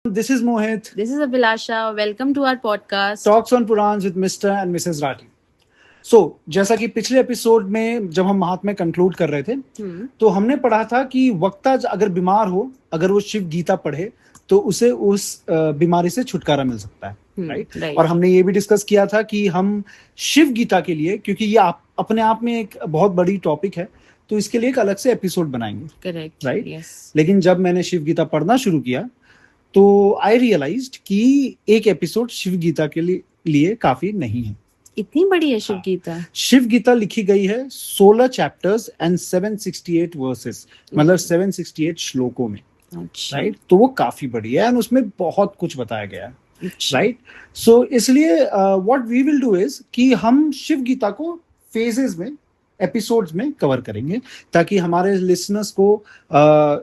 This is Mohit. This is Abhilasha. Welcome to our podcast. Talks on Purans with Mr. and Mrs. Rathi. So, जैसा कि पिछले episode में जब हम महात्म्य कंक्लूड कर रहे थे तो हमने पढ़ा था कि वक्ता अगर बीमार हो, अगर वो शिव गीता पढ़े तो उसे उस बीमारी से छुटकारा मिल सकता है, राइट? और हमने ये भी डिस्कस किया था कि हम शिव गीता के लिए, क्योंकि ये अपने आप में एक बहुत बड़ी टॉपिक है, तो इसके लिए एक अलग से एपिसोड बनाएंगे, करेक्ट, राइट? लेकिन जब मैंने शिव गीता पढ़ना शुरू किया तो आई रियलाइज्ड कि एक एपिसोड शिव गीता के लिए काफी नहीं है। इतनी बड़ी है शिव गीता? शिव गीता लिखी गई है 16 चैप्टर्स एंड 768 वर्सेस, मतलब 768 श्लोकों में, राइट? तो वो काफी बड़ी है एंड उसमें बहुत कुछ बताया गया है, राइट? सो इसलिए what we will do is कि हम शिव गीता को फेजेस में, एपिसोड्स में कवर करेंगे ताकि हमारे लिसनर्स को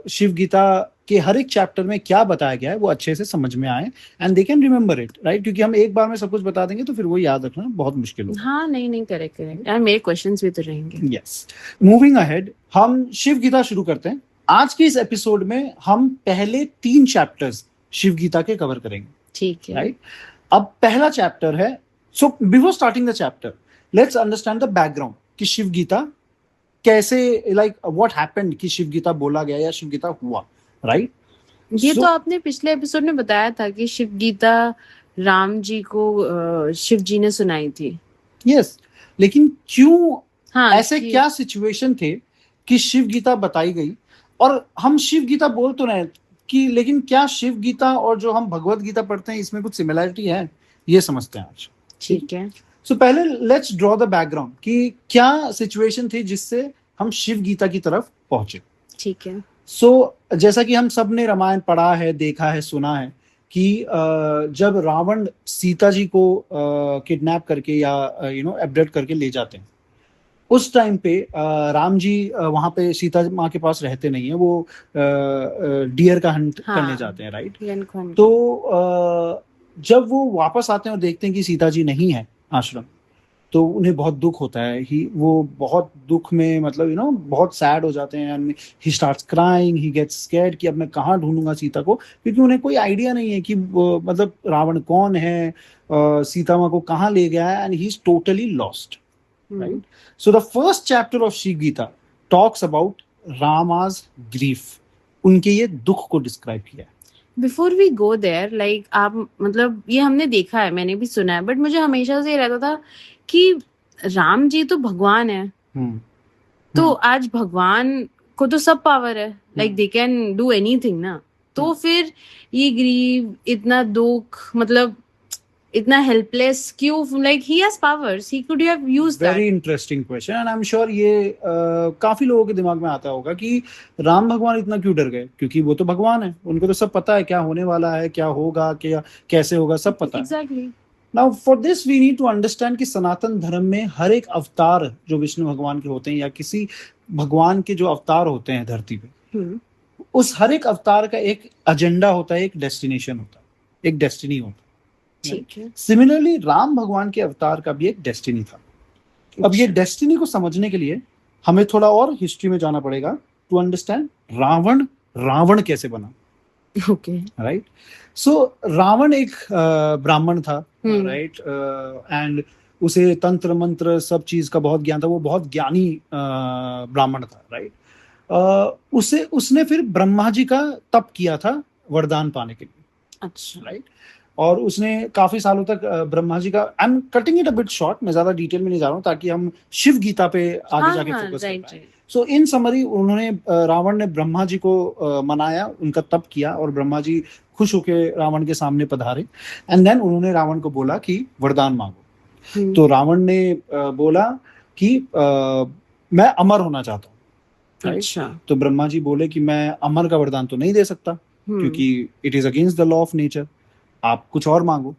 शिव गीता कि हर एक चैप्टर में क्या बताया गया है वो अच्छे से समझ में आए and they can remember it, right? क्योंकि हम एक बार में सब कुछ बता देंगे तो फिर वो याद रखना बहुत मुश्किल होगा। हाँ, नहीं, करेक्ट यार, मेरे क्वेश्चंस भी तो रहेंगे। यस, मूविंग अहेड, हम शिव गीता शुरू करते हैं। आज के इस एपिसोड में हम पहले 3 चैप्टर्स शिव गीता के कवर करेंगे, ठीक है, राइट? अब पहला चैप्टर है, so before starting the chapter let's understand the background कि शिव गीता कैसे, लाइक व्हाट हैपेंड कि शिव गीता बोला गया या शिव गीता हुआ, राइट? ये तो आपने पिछले एपिसोड में बताया था कि शिव गीता राम जी को शिव जी ने सुनाई थी। यस, लेकिन क्यों, ऐसे क्या सिचुएशन थे कि शिव गीता बताई गई? और हम शिव गीता बोल तो रहे कि, लेकिन क्या शिव गीता और जो हम भगवत गीता पढ़ते हैं इसमें कुछ सिमिलरिटी है? ये समझते हैं आज, ठीक है? सो पहले लेट्स ड्रॉ द बैकग्राउंड कि क्या सिचुएशन थी जिससे हम शिव गीता की तरफ पहुंचे, ठीक है? सो जैसा कि हम सब ने रामायण पढ़ा है, देखा है, सुना है कि जब रावण सीता जी को किडनैप करके या एब्डक्ट करके ले जाते हैं, उस टाइम पे राम जी वहां पे सीता माँ के पास रहते नहीं है, वो डियर का हंट करने जाते हैं, राइट? तो जब वो वापस आते हैं और देखते हैं कि सीता जी नहीं है आश्रम, तो उन्हें बहुत दुख होता है। वो बहुत दुख में, मतलब बहुत सैड हो जाते हैं and he starts crying, he gets scared कि अब मैं कहाँ ढूंढूंगा सीता को, क्योंकि उन्हें कोई आइडिया नहीं है कि मतलब रावण कौन है, सीता माँ को कहाँ ले गया है, and he is totally lost, right? So the first chapter of Shiv Gita talks about Rama's grief, उनके ये दुख को डिस्क्राइब किया है। Before we go there, like आप, मतलब ये हमने देखा है, मैंने भी सुना है, बट मुझे हमेशा से ये रहता था कि राम जी तो भगवान है, तो आज भगवान को तो सब पावर है, like they can do anything ना, तो फिर ये ग्रीव, इतना दुख, मतलब इतना हेल्पलेस क्यों? Like he has powers, he could have used that. Very interesting question and I am sure ये काफी लोगों के दिमाग में आता होगा कि राम भगवान इतना क्यों डर गए, क्योंकि वो तो भगवान है, उनको तो सब पता है क्या होने वाला है, क्या होगा, क्या कैसे होगा, सब पता है। Exactly. Now for this we need to understand कि सनातन धर्म में हर एक अवतार जो विष्णु भगवान के होते हैं या किसी भगवान के जो अवतार होते हैं धरती पे, उस हर एक अवतार का एक एजेंडा होता है, एक डेस्टिनेशन होता है, एक डेस्टिनी होता है। सिमिलरली राम भगवान के अवतार का भी एक डेस्टिनी था। अब ये डेस्टिनी को समझने के लिए हमें थोड़ा और हिस्ट्री में जाना पड़ेगा टू अंडरस्टैंड रावण कैसे बना, ओके, राइट? सो रावण एक ब्राह्मण था, राइट? एंड उसे तंत्र मंत्र सब चीज का बहुत ज्ञान था, वो बहुत ज्ञानी ब्राह्मण था, राइट? उसने फिर ब्रह्मा जी का तप किया था वरदान पाने के लिए, अच्छा, राइट? और उसने काफी सालों तक ब्रह्मा जी का, I am cutting it a bit short, मैं ज्यादा डिटेल में नहीं जा रहा हूँ ताकि हम शिव गीता पे आगे जाके फोकस कर पाए। सो इन समरी उन्होंने, रावण ने ब्रह्मा जी को मनाया, उनका तप किया और ब्रह्मा जी खुश होकर रावण के सामने पधारे एंड देन उन्होंने रावण को बोला कि वरदान मांगो। तो रावण ने बोला कि मैं अमर होना चाहता हूँ। अच्छा। तो ब्रह्मा जी बोले कि मैं अमर का वरदान तो नहीं दे सकता क्योंकि it is against the law of nature, आप कुछ और मांगो।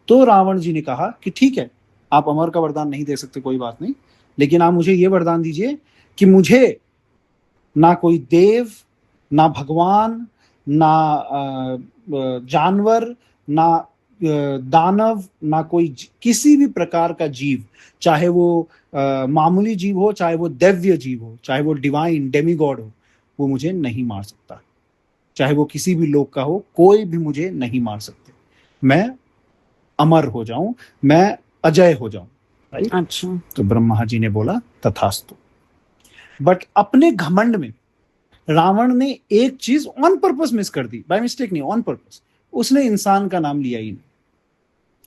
तो रावण जी ने कहा कि ठीक है, आप अमर का वरदान नहीं दे सकते, कोई बात नहीं, लेकिन आप मुझे ये वरदान दीजिए कि मुझे ना कोई देव, ना भगवान, ना जानवर, ना दानव, ना कोई किसी भी प्रकार का जीव, चाहे वो मामूली जीव हो, चाहे वो दैव्य जीव हो, चाहे वो डिवाइन डेमीगॉड हो, वो मुझे नहीं मार सकता। चाहे वो किसी भी लोक का हो, कोई भी मुझे नहीं मार सकते, मैं अमर हो जाऊं, मैं अजय हो जाऊं, राइट। अच्छा। तो ब्रह्मा जी ने बोला तथास्तु। बट अपने घमंड में रावण ने एक चीज ऑन पर्पस मिस कर दी, बाय मिस्टेक नहीं, ऑन पर्पस। उसने इंसान का नाम लिया ही नहीं,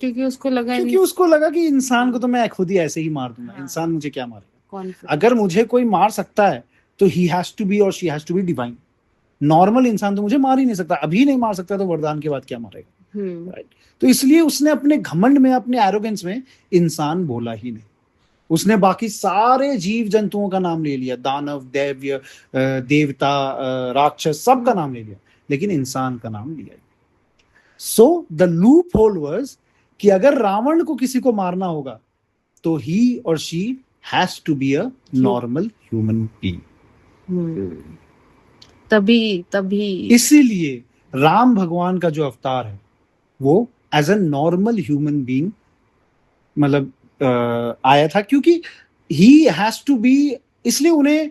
क्योंकि उसको लगा क्योंकि नहीं। उसको लगा कि इंसान को तो मैं खुद ही ऐसे ही मार दूंगा, हाँ। इंसान मुझे क्या मारेगा। कॉन्फिडेंस। अगर मुझे कोई मार सकता है तो ही हैज टू बी और she has to be divine. Normal इंसान तो मुझे मार ही नहीं सकता, अभी नहीं मार सकता तो वरदान के बाद क्या मारेगा, राइट। तो इसलिए उसने अपने घमंड में, अपने एरोगेंस में इंसान बोला ही नहीं। उसने बाकी सारे जीव जंतुओं का नाम ले लिया, दानव, दैव्य, देवता, राक्षस, सबका नाम ले लिया, लेकिन इंसान का नाम लिया। So the loop hole was कि अगर रावण को किसी को मारना होगा तो ही और she has to be a normal human being. तभी इसीलिए राम भगवान का जो अवतार है वो as a normal human being मतलब आया था, क्योंकि ही हैज टू बी, इसलिए उन्हें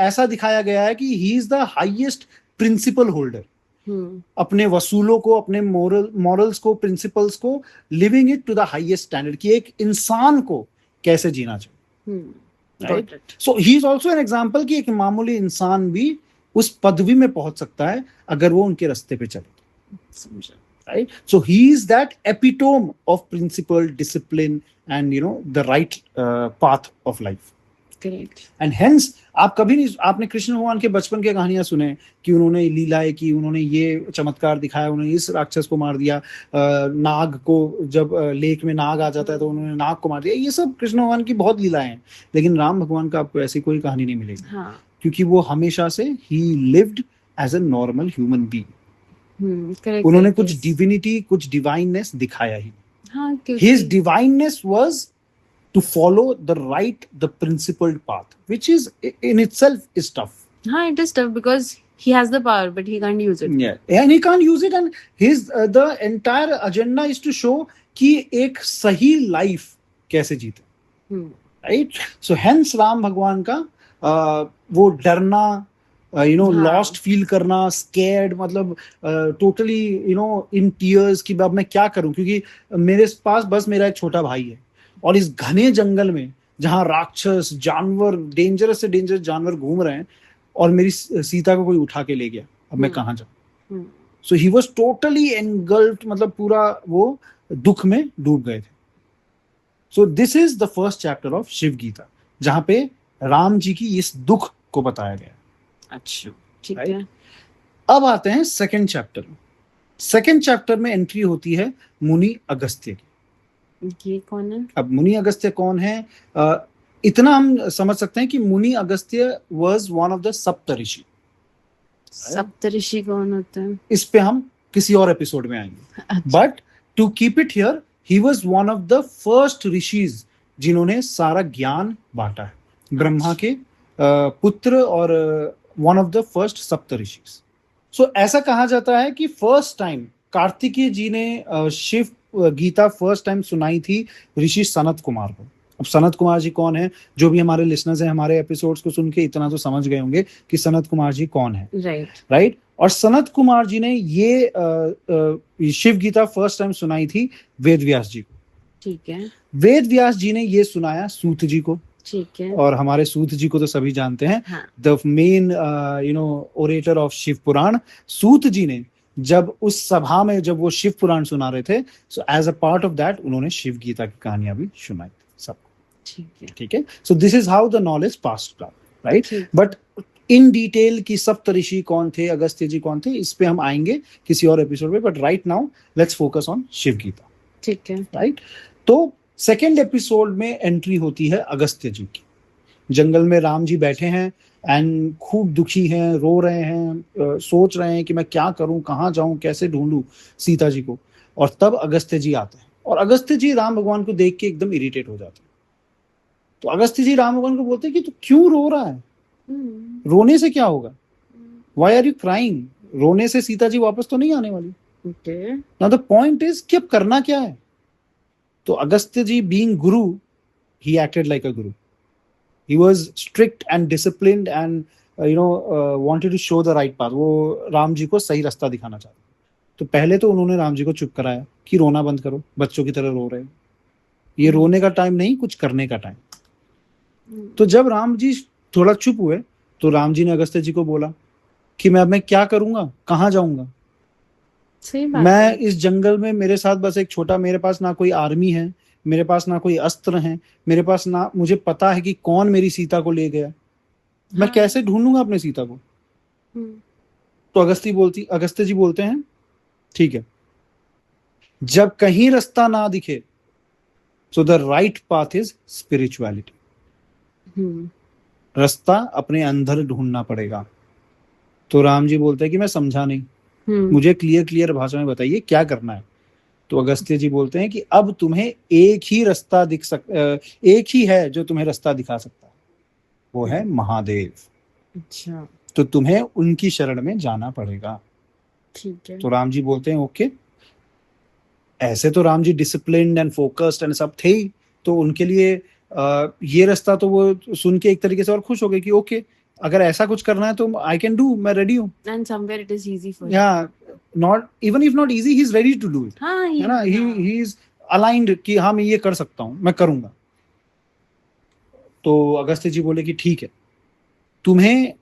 ऐसा दिखाया गया है कि he is the highest principle holder. अपने वसूलों को, अपने मॉरल्स को, प्रिंसिपल्स को living it to the highest standard, कि एक इंसान को कैसे जीना चाहिए, right. So he is also an example कि एक मामूली इंसान भी उस पदवी में पहुंच सकता है अगर वो उनके रास्ते पे चले, समझा, right? So he is that epitome of principle, discipline, and the right path of life. Correct. And hence आप कभी नहीं, आपने कृष्ण भगवान के बचपन के कहानियां सुने कि उन्होंने लीलाएं की, उन्होंने ये चमत्कार दिखाया, उन्होंने इस राक्षस को मार दिया, नाग को, जब लेक में नाग आ जाता है तो उन्होंने नाग को मार दिया, ये सब कृष्ण भगवान की बहुत लीलाएं हैं। लेकिन राम भगवान का आपको ऐसी कोई कहानी नहीं मिलेगी, हाँ। क्योंकि वो हमेशा से ही lived as a normal human being. correct, उन्होंने correct, कुछ yes. डिविनिटी, कुछ डिवाइननेस दिखाया ही। हाँ, His divineness was to follow the right, the principled path, which is in itself is tough. हाँ, it is tough because he has the power but he can't use it. Yeah, and he can't use it, and his the entire agenda is to show कि एक सही life कैसे जीते, right? So hence Ram भगवान का वो डरना, lost feel करना, स्कैर्ड, मतलब टोटली इन टीयर्स कि अब मैं क्या करूं, क्योंकि मेरे पास बस मेरा एक छोटा भाई है, और इस घने जंगल में जहां राक्षस, जानवर, डेंजरस से डेंजरस जानवर घूम रहे हैं, और मेरी सीता को कोई उठा के ले गया, अब मैं कहां जाऊं। So he was totally engulfed, मतलब पूरा वो दुख में डूब गए थे। So this is the first chapter of Shiv Gita, जहां पे राम जी की इस दुख को बताया गया। अच्छा, ठीक है। अब आते हैं सेकंड चैप्टर में। सेकंड चैप्टर में एंट्री होती है मुनि अगस्त्य की। ये कौन है? अब मुनि अगस्त्य कौन है? इतना हम समझ सकते हैं कि Muni Agastya was one of the Saptarishi. Saptarishi कौन होते हैं? इस पे हम किसी और एपिसोड में आएंगे। But to keep it here, he was one of the first ऋषिज जिन्होंने सारा ज्ञान बांटा है, ब्रह्मा के पुत्र, और one of the first Saptarishi. सो ऐसा कहा जाता है कि फर्स्ट टाइम कार्तिकेय जी ने शिव गीता फर्स्ट टाइम सुनाई थी ऋषि सनत कुमार को। अब सनत कुमार जी कौन है? जो भी हमारे लिसनर्स हैं, हमारे एपिसोड्स को सुन के इतना तो समझ गए होंगे कि सनत कुमार जी कौन है, राइट। और सनत कुमार जी ने ये शिव गीता फर्स्ट टाइम सुनाई थी वेद व्यास जी को, ठीक है। वेद व्यास जी ने ये सुनाया सूत जी को, ठीक है। और हमारे सूत जी को तो सभी जानते हैं, the main orator of Shiva Purana. Suta ji ने जब उस सभा में जब वो शिव पुराण सुना रहे थे, so as a part of that उन्होंने शिव गीता की कहानियां भी सुनाई सबको, ठीक है। सो this is how the knowledge passed down, right. But in detail की सप्तऋषि कौन थे, अगस्त्य जी कौन थे, इस पे हम आएंगे किसी और एपिसोड में। But right now let's focus on Shiv Gita, ठीक है, राइट। तो सेकेंड एपिसोड में एंट्री होती है अगस्त्य जी की। जंगल में राम जी बैठे हैं एंड खूब दुखी हैं, रो रहे हैं, सोच रहे हैं कि मैं क्या करूं, कहां जाऊं, कैसे ढूंढूं सीता जी को। और तब अगस्त्य जी आते हैं, और अगस्त्य जी राम भगवान को देख के एकदम इरिटेट हो जाते हैं। तो अगस्त्य जी राम भगवान को बोलते हैं कि तू क्यों रो रहा है, रोने से क्या होगा, वाई आर यू क्राइंग, रोने से सीता जी वापस तो नहीं आने वाली। नाउ द पॉइंट इज कि अब करना क्या है। तो अगस्त्य जी being Guru, he acted like a guru. He was strict and disciplined and wanted to show the right path, वो राम जी को सही रास्ता दिखाना चाहते। तो पहले तो उन्होंने राम जी को चुप कराया कि रोना बंद करो, बच्चों की तरह रो रहे हो, ये रोने का टाइम नहीं, कुछ करने का टाइम। तो जब राम जी थोड़ा चुप हुए तो राम जी ने अगस्त्य जी को बोला कि मैं क्या करूंगा, कहाँ जाऊंगा, सही बात मैं है। इस जंगल में, मेरे साथ बस एक छोटा, मेरे पास ना कोई आर्मी है, मेरे पास ना कोई अस्त्र है, मेरे पास ना, मुझे पता है कि कौन मेरी सीता को ले गया, मैं हाँ। कैसे ढूंढूंगा अपने सीता को। तो अगस्त्य जी बोलते हैं ठीक है, जब कहीं रास्ता ना दिखे so the right path is spirituality, रास्ता अपने अंदर ढूंढना पड़ेगा। तो राम जी बोलते हैं कि मैं समझा नहीं, मुझे क्लियर भाषा में बताइए क्या करना है। तो अगस्त्य जी बोलते हैं कि अब तुम्हें एक ही है जो तुम्हें रास्ता दिखा सकता है, वो है महादेव। अच्छा, तो तुम्हें उनकी शरण में जाना पड़ेगा। ठीक है। तो राम जी बोलते हैं ओके। ऐसे तो Ram ji disciplined and focused and सब थे ही, तो उनके लिए ये रास्ता तो वो सुन के एक तरीके से और खुश हो गए कि ओके, अगर ऐसा कुछ करना है तो आई कैन डू, मैं रेडी हूँ। And somewhere it is easy for या not even if not easy, he is ready to do it, हाँ, है ना, ही इज अलाइंड कि हाँ मैं ये कर सकता हूँ, मैं करूंगा। तो अगस्त्य जी बोले कि ठीक है, तुम्हें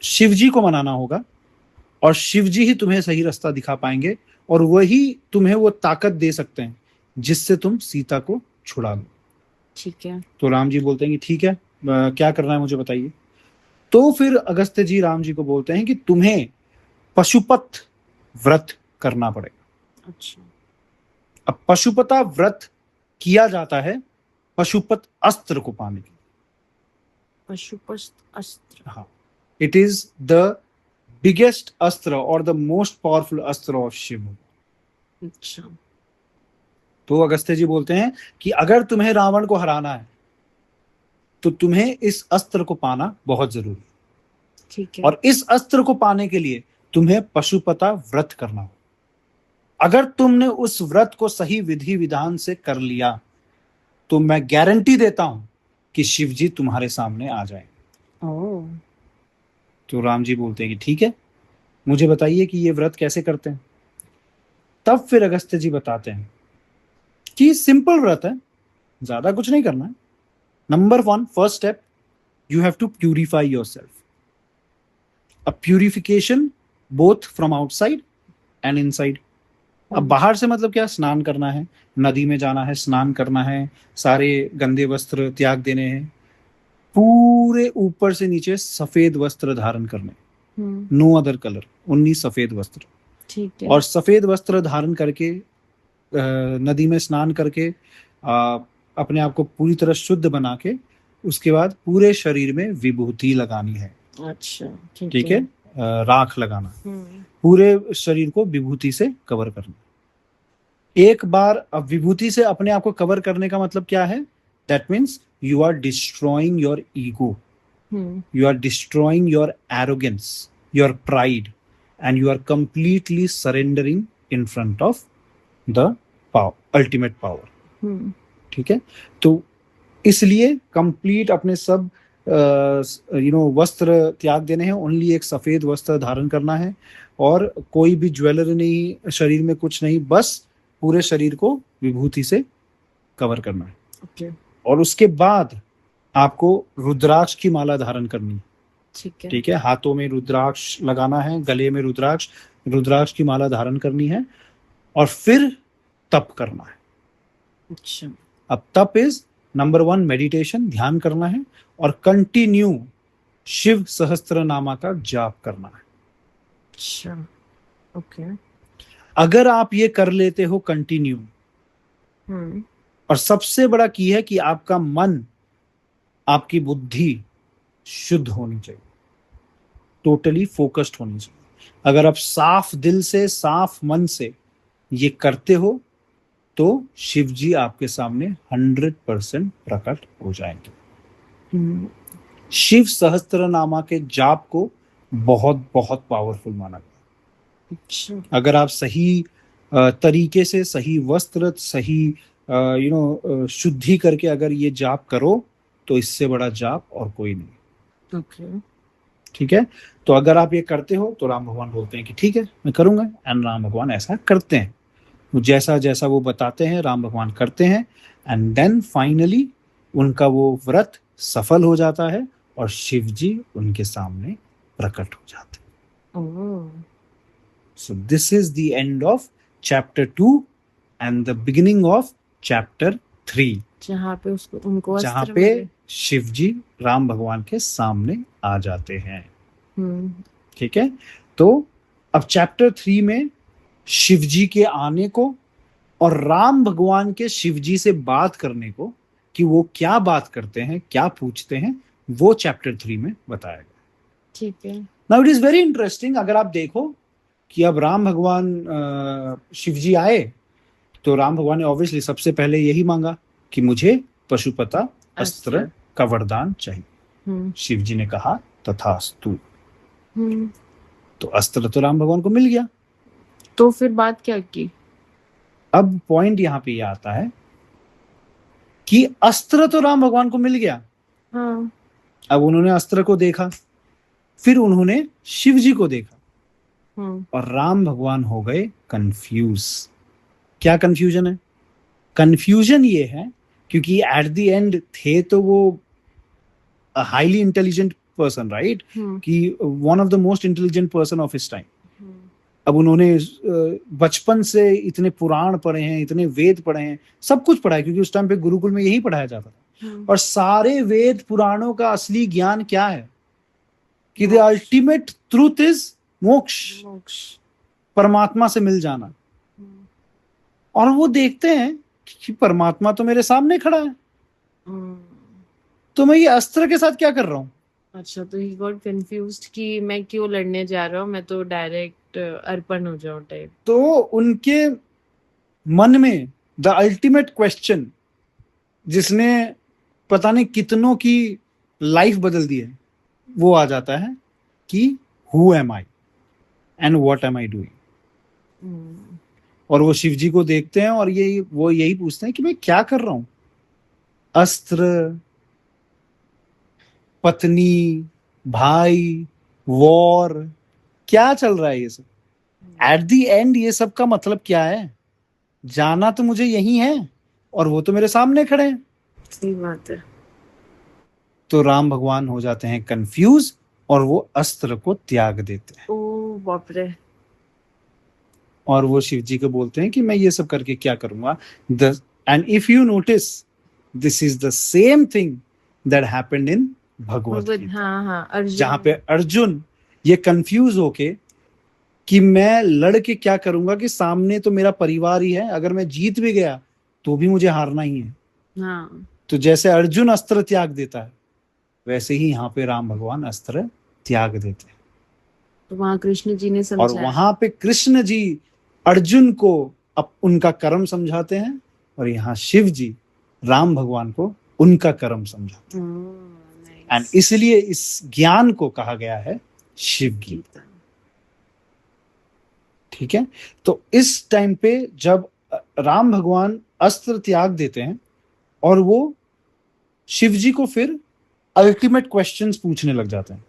शिव जी को मनाना होगा और शिव जी ही तुम्हें सही रास्ता दिखा पाएंगे और वही तुम्हें वो ताकत दे सकते हैं जिससे तुम सीता को छुड़ा लो। ठीक है। तो राम जी बोलते हैं कि ठीक है, क्या करना है मुझे बताइए। तो फिर अगस्त्य जी राम जी को बोलते हैं कि तुम्हें पशुपत व्रत करना पड़ेगा। अच्छा। अब पशुपता व्रत किया जाता है पशुपत अस्त्र को पाने के लिए। पशुपत अस्त्र, हाँ, इट इज द बिगेस्ट अस्त्र और द मोस्ट पावरफुल अस्त्र ऑफ शिव। अच्छा, तो अगस्त्य जी बोलते हैं कि अगर तुम्हें रावण को हराना है तो तुम्हें इस अस्त्र को पाना बहुत जरूरी है, ठीक है। और इस अस्त्र को पाने के लिए तुम्हें पशुपता व्रत करना हो। अगर तुमने उस व्रत को सही विधि विधान से कर लिया तो मैं गारंटी देता हूं कि शिव जी तुम्हारे सामने आ जाएंगे। तो राम जी बोलते हैं कि ठीक है, मुझे बताइए कि ये व्रत कैसे करते हैं। तब फिर अगस्त्य जी बताते हैं कि सिंपल व्रत है, ज्यादा कुछ नहीं करना है। Number 1, first step, you have to purify yourself. A purification both from outside and inside. अब बाहर से मतलब क्या, स्नान करना है, नदी में जाना है, स्नान करना है, सारे गंदे वस्त्र त्याग देने हैं, पूरे ऊपर से नीचे सफेद वस्त्र धारण करने, नो अदर कलर, ओनली सफेद वस्त्र। ठीक है। और सफेद वस्त्र धारण करके नदी में स्नान करके अपने आप को पूरी तरह शुद्ध बना के उसके बाद पूरे शरीर में विभूति लगानी है। अच्छा, ठीक है, राख लगाना, पूरे शरीर को विभूति से कवर करना। एक बार अब विभूति से अपने आप को कवर करने का मतलब क्या है, that means you are destroying your ego, you are destroying your arrogance, your pride, and you are completely surrendering in front of the power, ultimate power. ठीक है, तो इसलिए कंप्लीट अपने सब वस्त्र त्याग देने हैं, ओनली एक सफेद वस्त्र धारण करना है और कोई भी ज्वेलरी नहीं, शरीर में कुछ नहीं, बस पूरे शरीर को विभूति से कवर करना है। okay. और उसके बाद आपको रुद्राक्ष की माला धारण करनी है। ठीक है। ठीक है, हाथों में रुद्राक्ष लगाना है, गले में रुद्राक्ष की माला धारण करनी है और फिर तप करना है। अच्छा। अब तप इज नंबर 1 मेडिटेशन, ध्यान करना है और कंटिन्यू शिव सहस्त्रनामा का जाप करना है। अच्छा, ओके। अगर आप ये कर लेते हो कंटिन्यू, और सबसे बड़ा की है कि आपका मन, आपकी बुद्धि शुद्ध होनी चाहिए, टोटली फोकस्ड होनी चाहिए। अगर आप साफ दिल से, साफ मन से ये करते हो तो शिव जी आपके सामने 100% प्रकट हो जाएंगे। शिव सहस्त्रनामा के जाप को बहुत बहुत पावरफुल माना गया। अच्छा। अगर आप सही तरीके से, सही वस्त्र, सही शुद्धि करके अगर ये जाप करो तो इससे बड़ा जाप और कोई नहीं। ओके। ठीक है, तो अगर आप ये करते हो तो राम भगवान बोलते हैं कि ठीक है मैं करूंगा, एंड राम भगवान ऐसा करते हैं। जैसा जैसा वो बताते हैं राम भगवान करते हैं, एंड देन फाइनली उनका वो व्रत सफल हो जाता है और शिव जी उनके सामने प्रकट हो जाते हैं। Oh, so this is the end of chapter 2 and the beginning of chapter 3, जहाँ पे उसको उनको जहाँ अस्त्र पे मिले। शिव जी राम भगवान के सामने आ जाते हैं। हम्म। ठीक है, तो अब चैप्टर 3 में शिव जी के आने को और राम भगवान के शिव जी से बात करने को, कि वो क्या बात करते हैं, क्या पूछते हैं, वो चैप्टर 3 में बताया गया। ठीक है। Now it is very interesting, अगर आप देखो कि अब राम भगवान शिव जी आए, तो राम भगवान ने ऑब्वियसली सबसे पहले यही मांगा कि मुझे पशुपता अस्त्र का वरदान चाहिए। शिव जी ने कहा तथास्तु। तो अस्त्र तो राम भगवान को मिल गया। तो फिर बात क्या की? अब पॉइंट यहाँ पे ये आता है कि अस्त्र तो राम भगवान को मिल गया। हाँ। अब उन्होंने अस्त्र को देखा, फिर उन्होंने शिव जी को देखा, और राम भगवान हो गए कंफ्यूज। क्या कंफ्यूजन है? कंफ्यूजन ये है क्योंकि एट द एंड थे तो वो हाईली इंटेलिजेंट पर्सन, राइट, कि one of the most intelligent person of his time. अब उन्होंने बचपन से इतने पुराण पढ़े हैं, इतने वेद पढ़े हैं, सब कुछ पढ़ा है, क्योंकि उस टाइम पे गुरुकुल में यही पढ़ाया जाता था। और सारे वेद पुराणों का असली ज्ञान क्या है? कि द अल्टीमेट ट्रूथ इज मोक्ष, परमात्मा से मिल जाना। और वो देखते हैं कि परमात्मा तो मेरे सामने खड़ा है, तो मैं ये अस्त्र के साथ क्या कर रहा हूं? अच्छा, तो ही गॉट कंफ्यूज्ड कि मैं क्यों लड़ने जा रहा हूँ, मैं तो डायरेक्ट अर्पण हो जाऊं टाइप। तो उनके मन में द अल्टीमेट क्वेश्चन, जिसने पता नहीं कितनों की लाइफ बदल दी है, वो आ जाता है कि who am I and what am I doing. और वो शिव जी को देखते हैं और वो यही पूछते हैं कि मैं क्या कर रहा हूं। अस्त्र, पत्नी, भाई, वॉर, क्या चल रहा है ये सब? एट द एंड ये सब का मतलब क्या है? जाना तो मुझे यही है, और वो तो मेरे सामने खड़े हैं। सही बात है। तो राम भगवान हो जाते हैं कंफ्यूज, और वो अस्त्र को त्याग देते हैं। ओ बाप रे। और वो शिव जी को बोलते हैं कि मैं ये सब करके क्या करूंगा। And if you notice, this is the same thing that happened in Bhagavad Gita. हाँ, अर्जुन, जहां पे अर्जुन ये कंफ्यूज होके कि मैं लड़ के क्या करूंगा, कि सामने तो मेरा परिवार ही है, अगर मैं जीत भी गया तो भी मुझे हारना ही है। हाँ। तो जैसे अर्जुन अस्त्र त्याग देता है, वैसे ही यहाँ पे राम भगवान अस्त्र त्याग देते हैं। तो वहां कृष्ण जी ने और समझाया। वहां पे कृष्ण जी अर्जुन को अब उनका कर्म समझाते हैं, और यहाँ शिव जी राम भगवान को उनका कर्म समझाते हैं। एंड इसलिए इस ज्ञान को कहा गया है शिव गीता। ठीक है, तो इस टाइम पे जब राम भगवान अस्त्र त्याग देते हैं, और वो शिव जी को फिर अल्टीमेट क्वेश्चंस पूछने लग जाते हैं,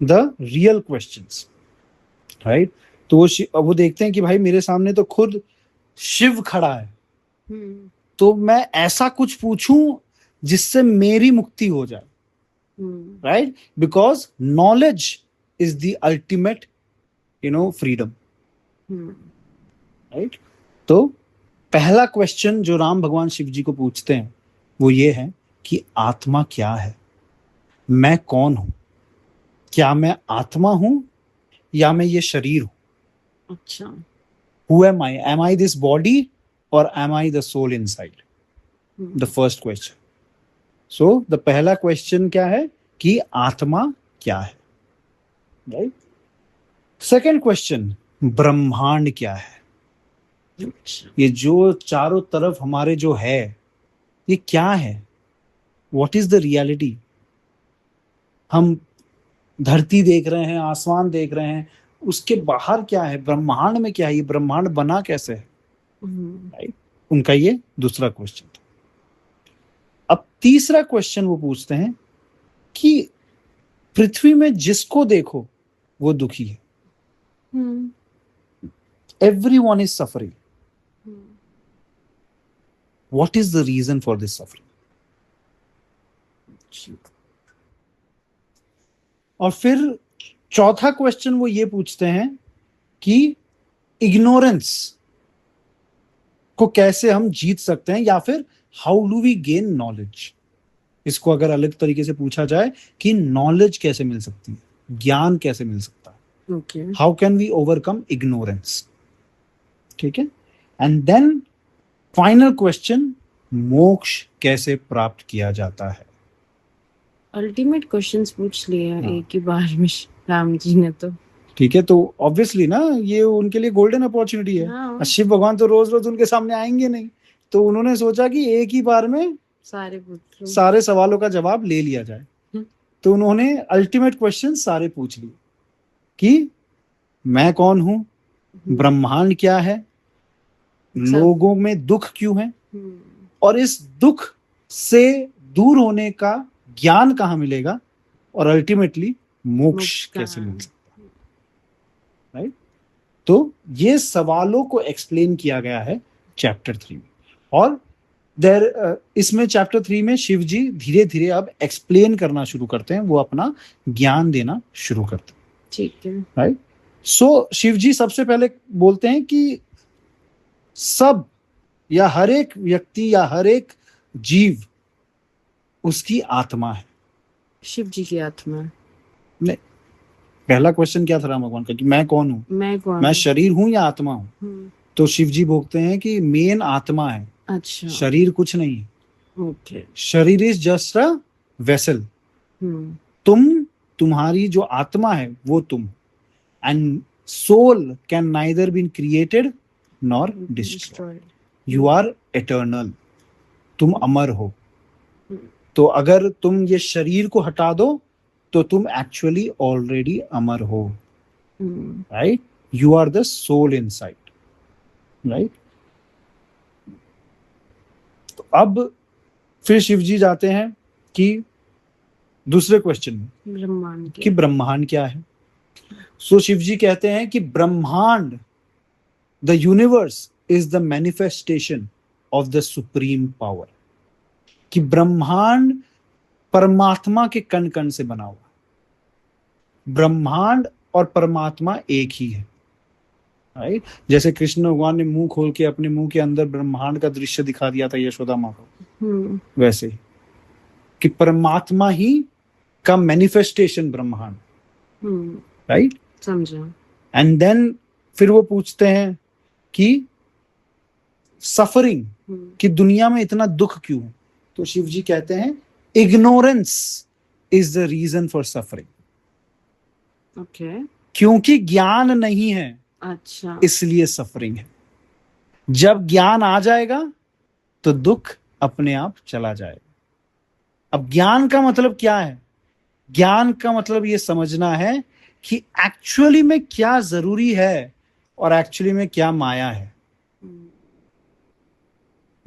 द रियल क्वेश्चंस, राइट। तो वो देखते हैं कि भाई मेरे सामने तो खुद शिव खड़ा है, तो मैं ऐसा कुछ पूछूं जिससे मेरी मुक्ति हो जाए, right, because knowledge is the ultimate freedom, right. तो पहला क्वेश्चन जो राम भगवान शिव जी को पूछते हैं वो ये है कि आत्मा क्या है, मैं कौन हूं, क्या मैं आत्मा हूं या मैं ये शरीर हूं? अच्छा। Who am I this body और am I the soul inside? The first question. So the पहला क्वेश्चन क्या है कि आत्मा क्या है, राइट। सेकेंड क्वेश्चन, ब्रह्मांड क्या है? ये जो चारों तरफ हमारे जो है, ये क्या है? What is the reality? हम धरती देख रहे हैं, आसमान देख रहे हैं, उसके बाहर क्या है, ब्रह्मांड में क्या है, ये ब्रह्मांड बना कैसे है, राइट। उनका ये दूसरा क्वेश्चन था। अब तीसरा क्वेश्चन वो पूछते हैं कि पृथ्वी में जिसको देखो वो दुखी है. Everyone is suffering. What is the reason for this suffering? और फिर चौथा क्वेश्चन वो ये पूछते हैं कि इग्नोरेंस को कैसे हम जीत सकते हैं, या फिर how do we gain knowledge. इसको अगर अलग तरीके से पूछा जाए कि नॉलेज कैसे मिल सकती है, ज्ञान कैसे मिल सकता है, how can we overcome ignorance. ठीक है. एंड देन फाइनल क्वेश्चन, मोक्ष कैसे प्राप्त किया जाता है. अल्टीमेट क्वेश्चंस पूछ लिए एक ही बार में राम जी ने तो. ठीक है, तो ऑब्वियसली ना ये उनके लिए गोल्डन अपॉर्चुनिटी है. हाँ. शिव भगवान तो रोज रोज उनके सामने आएंगे नहीं, तो उन्होंने सोचा कि एक ही बार में सारे सवालों का जवाब ले लिया जाए. तो उन्होंने अल्टीमेट क्वेश्चन सारे पूछ लिए कि मैं कौन हूं, ब्रह्मांड क्या है, लोगों में दुख क्यों है, और इस दुख से दूर होने का ज्ञान कहाँ मिलेगा, और अल्टीमेटली मोक्ष कैसे मिल सकता है. राइट. तो ये सवालों को एक्सप्लेन किया गया है चैप्टर 3 में. और इसमें चैप्टर 3 में शिव जी धीरे धीरे अब एक्सप्लेन करना शुरू करते हैं, वो अपना ज्ञान देना शुरू करते हैं. ठीक है. राइट. सो शिव जी सबसे पहले बोलते हैं कि सब या हर एक व्यक्ति या हर एक जीव उसकी आत्मा है. शिव जी की आत्मा नहीं, पहला क्वेश्चन क्या था राम भगवान का कि मैं कौन हूँ, मैं शरीर हूँ या आत्मा हूँ. तो शिव जी बोलते हैं कि मेन आत्मा है. अच्छा. शरीर कुछ नहीं है. ओके. शरीर इज जस्ट अ वेसल. तुम्हारी जो आत्मा है वो तुम. And soul can neither been created nor destroyed. You are eternal. तुम अमर हो. तो अगर तुम ये शरीर को हटा दो तो तुम एक्चुअली ऑलरेडी अमर हो. Right. You are the soul inside. Right. तो अब फिर शिव जी जाते हैं कि दूसरे क्वेश्चन में कि ब्रह्मांड क्या है. सो शिव जी कहते हैं कि ब्रह्मांड, the universe is the manifestation of the supreme power. कि ब्रह्मांड परमात्मा के कण कण से बना हुआ. ब्रह्मांड और परमात्मा एक ही है. राइट. जैसे कृष्ण भगवान ने मुंह खोल के अपने मुंह के अंदर ब्रह्मांड का दृश्य दिखा दिया था यशोदा माँ को, वैसे ही कि परमात्मा ही का मैनिफेस्टेशन ब्रह्मांड. राइट. समझा. एंड देन फिर वो पूछते हैं कि सफरिंग, कि दुनिया में इतना दुख क्यों. तो शिव जी कहते हैं ignorance is the reason for suffering. Okay. क्योंकि ज्ञान नहीं है. अच्छा. इसलिए सफरिंग है. जब ज्ञान आ जाएगा तो दुख अपने आप चला जाएगा. अब ज्ञान का मतलब क्या है. ज्ञान का मतलब ये समझना है कि एक्चुअली में क्या जरूरी है और एक्चुअली में क्या माया है.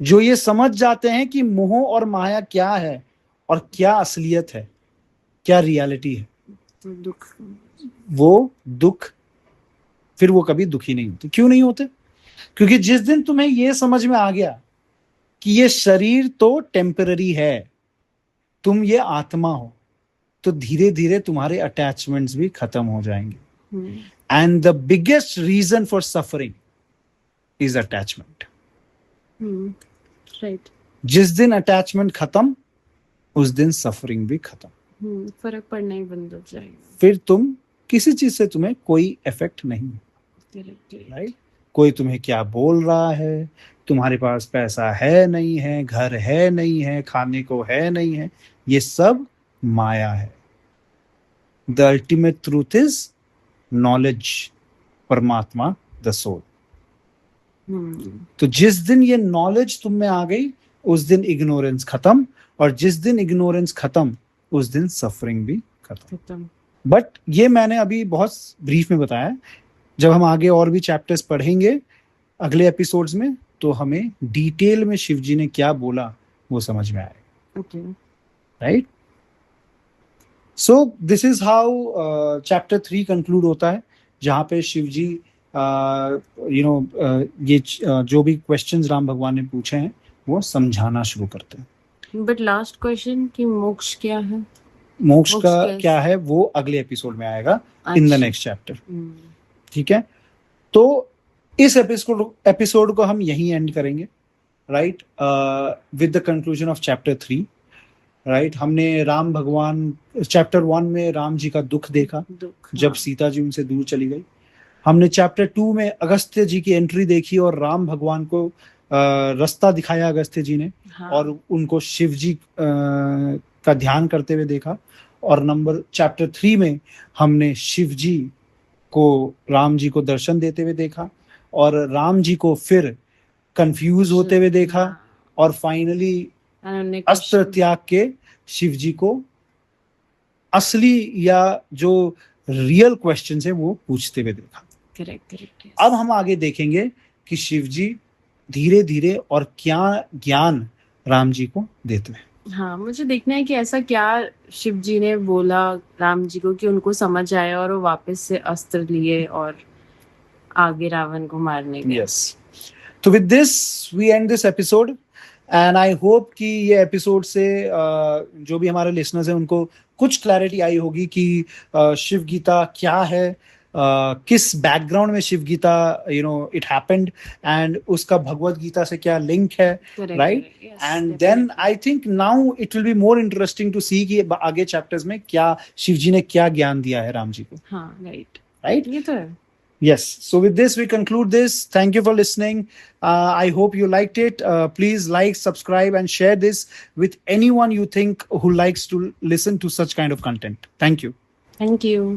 जो ये समझ जाते हैं कि मोह और माया क्या है और क्या असलियत है, क्या रियलिटी है, दुख, वो दुख, फिर वो कभी दुखी नहीं होते. क्यों नहीं होते. क्योंकि जिस दिन तुम्हें ये समझ में आ गया कि ये शरीर तो टेम्पररी है, तुम ये आत्मा हो, तो धीरे धीरे तुम्हारे अटैचमेंट्स भी खत्म हो जाएंगे. And the biggest reason for suffering is attachment. Right. जिस दिन अटैचमेंट खत्म उस दिन सफरिंग भी खत्म. फर्क पड़ना ही बंद हो जाएगा. फिर तुम किसी चीज से तुम्हें कोई इफेक्ट नहीं. राइट. कोई तुम्हें क्या बोल रहा है, तुम्हारे पास पैसा है नहीं है, घर है नहीं है, खाने को है नहीं है, ये सब माया है. The ultimate truth is knowledge, परमात्मा, द सोल. तो जिस दिन ये नॉलेज तुम में आ गई उस दिन इग्नोरेंस खत्म, और जिस दिन इग्नोरेंस खत्म उस दिन सफरिंग भी खत्म. बट ये मैंने अभी बहुत ब्रीफ में बताया. जब हम आगे और भी चैप्टर्स पढ़ेंगे अगले एपिसोड्स में तो हमें डिटेल में शिव जी ने क्या बोला वो समझ में आएगा. Right. So this is how chapter 3 conclude होता है, जहाँ पे शिव जी ये जो भी क्वेश्चंस राम भगवान ने पूछे हैं वो समझाना शुरू करते हैं। बट लास्ट क्वेश्चन कि मोक्ष क्या है? मोक्ष का क्या है वो अगले एपिसोड में आएगा, इन द नेक्स्ट चैप्टर। ठीक है, तो इस एपिसोड को हम यहीं एंड करेंगे, right, with the conclusion of chapter 3। Right, हमने राम भगवान चैप्टर 1 में राम जी का दुख देखा जब सीता जी उनसे दूर चली गई। हमने चैप्टर 2 में अगस्त्य जी की एंट्री देखी और राम भगवान को रास्ता दिखाया अगस्त्य जी ने, और उनको शिव जी का ध्यान करते हुए देखा। और चैप्टर 3 में हमने शिव जी को राम जी को दर्शन देते हुए देखा, और राम जी को फिर कंफ्यूज होते हुए देखा, और फाइनली अस्त्र त्याग के शिव जी को असली या जो रियल क्वेश्चन है वो पूछते हुए देखा। करेक्ट। अब हम आगे देखेंगे कि शिव जी धीरे धीरे और क्या ज्ञान राम जी को देते हैं। हाँ, मुझे देखना है कि ऐसा क्या शिव जी ने बोला राम जी को कि उनको समझ आया और वो वापस से अस्त्र लिए और आगे रावण को मारने गए। यस, तो with this we end this episode, and I hope कि ये एपिसोड से जो भी हमारे लिसनर्स हैं उनको कुछ क्लैरिटी आई होगी कि शिव गीता क्या है, किस बैकग्राउंड में Shiva Gita it happened, and उसका भगवत गीता से क्या लिंक है, right. And then I think now it will be more interesting to see कि आगे चैप्टर्स में क्या शिव जी ने क्या ज्ञान दिया है राम जी को। हाँ, राइट, ये तो है। Yes. So with this, we conclude this. Thank you for listening. I hope you liked it. Please like, subscribe, and share this with anyone you think who likes to listen to such kind of content. Thank you. Thank you.